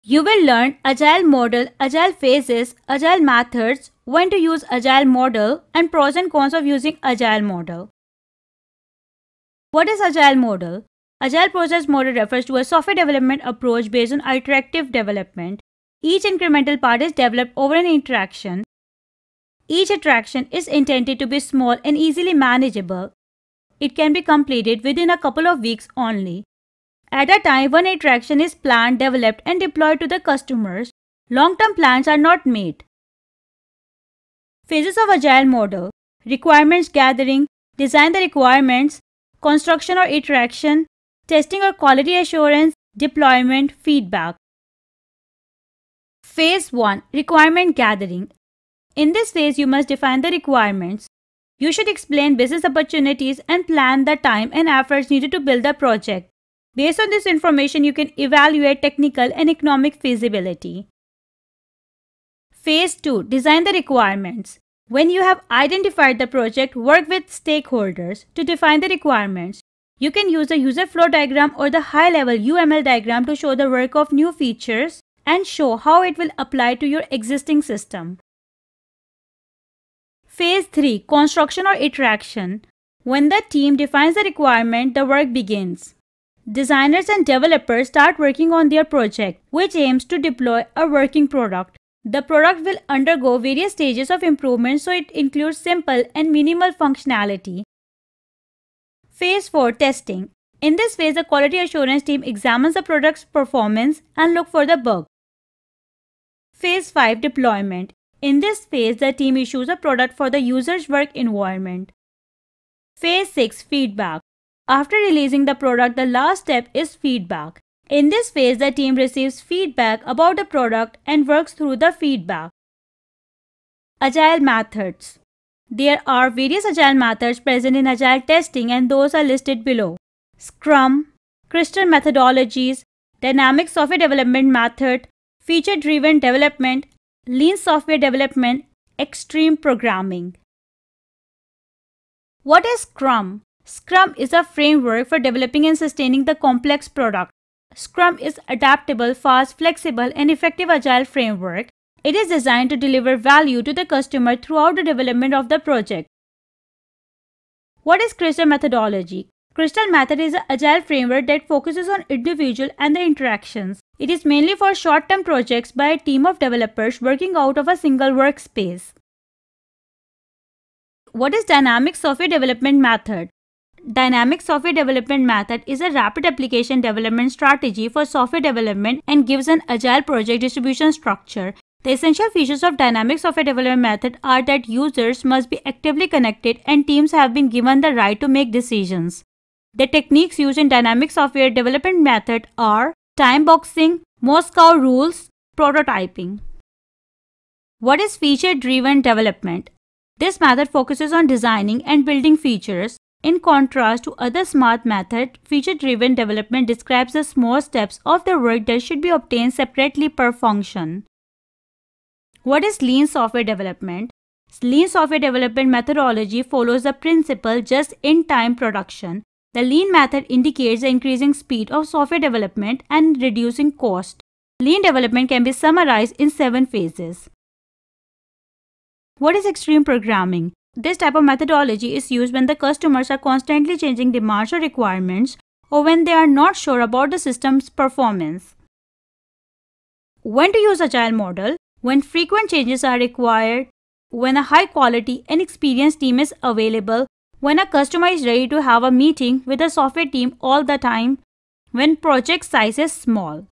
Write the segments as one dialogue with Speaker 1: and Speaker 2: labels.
Speaker 1: You will learn Agile model, Agile phases, Agile methods, when to use Agile model, and pros and cons of using Agile model. What is Agile model? Agile process model refers to a software development approach based on iterative development. Each incremental part is developed over an interaction. Each interaction is intended to be small and easily manageable. It can be completed within a couple of weeks only. At a time, one interaction is planned, developed, and deployed to the customers. Long-term plans are not made. Phases of Agile model: requirements gathering, design the requirements, construction or iteration, testing or quality assurance, deployment, feedback. Phase 1: requirement gathering. In this phase, you must define the requirements. You should explain business opportunities and plan the time and efforts needed to build the project. Based on this information, you can evaluate technical and economic feasibility. Phase 2: design the requirements. When you have identified the project, work with stakeholders to define the requirements. You can use a user flow diagram or the high-level UML diagram to show the work of new features and show how it will apply to your existing system. Phase 3: construction or iteration. When the team defines the requirement, the work begins. Designers and developers start working on their project, which aims to deploy a working product. The product will undergo various stages of improvement, so it includes simple and minimal functionality. Phase 4: testing. In this phase, the quality assurance team examines the product's performance and look for the bug. Phase 5: deployment. In this phase, the team issues a product for the user's work environment. Phase 6: feedback. After releasing the product, the last step is feedback. In this phase, the team receives feedback about the product and works through the feedback. Agile methods. There are various Agile methods present in Agile testing, and those are listed below. Scrum, Crystal methodologies, Dynamic software development method, Feature-driven development, Lean software development, Extreme programming. What is Scrum? Scrum is a framework for developing and sustaining the complex product. Scrum is adaptable, fast, flexible, and effective Agile framework. It is designed to deliver value to the customer throughout the development of the project. What is Crystal methodology? Crystal method is an Agile framework that focuses on individual and the interactions. It is mainly for short-term projects by a team of developers working out of a single workspace. What is Dynamic software development method? Dynamic software development method is a rapid application development strategy for software development and gives an agile project distribution structure. The essential features of dynamic software development method are that users must be actively connected and teams have been given the right to make decisions. The techniques used in dynamic software development method are time boxing, Moscow rules, prototyping. What is feature-driven development? This method focuses on designing and building features. In contrast to other SMART method, feature-driven development describes the small steps of the work that should be obtained separately per function. What is Lean software development? Lean software development methodology follows the principle just-in-time production. The Lean method indicates the increasing speed of software development and reducing cost. Lean development can be summarized in 7 phases. What is extreme programming? This type of methodology is used when the customers are constantly changing demands or requirements, or when they are not sure about the system's performance. When to use Agile model? When frequent changes are required, when a high quality and experienced team is available, when a customer is ready to have a meeting with the software team all the time, when project size is small.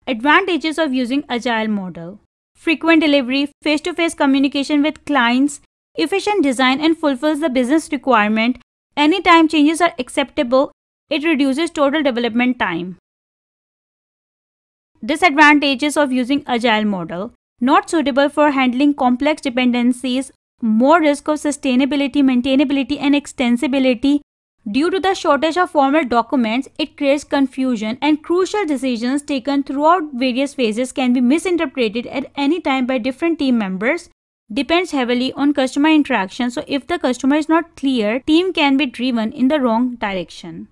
Speaker 1: Advantages of using Agile model: frequent delivery, face-to-face communication with clients, efficient design and fulfills the business requirement. Anytime changes are acceptable, it reduces total development time. Disadvantages of using Agile model: not suitable for handling complex dependencies, more risk of sustainability, maintainability and extensibility. Due to the shortage of formal documents, it creates confusion and crucial decisions taken throughout various phases can be misinterpreted at any time by different team members. Depends heavily on customer interaction, so if the customer is not clear, team can be driven in the wrong direction.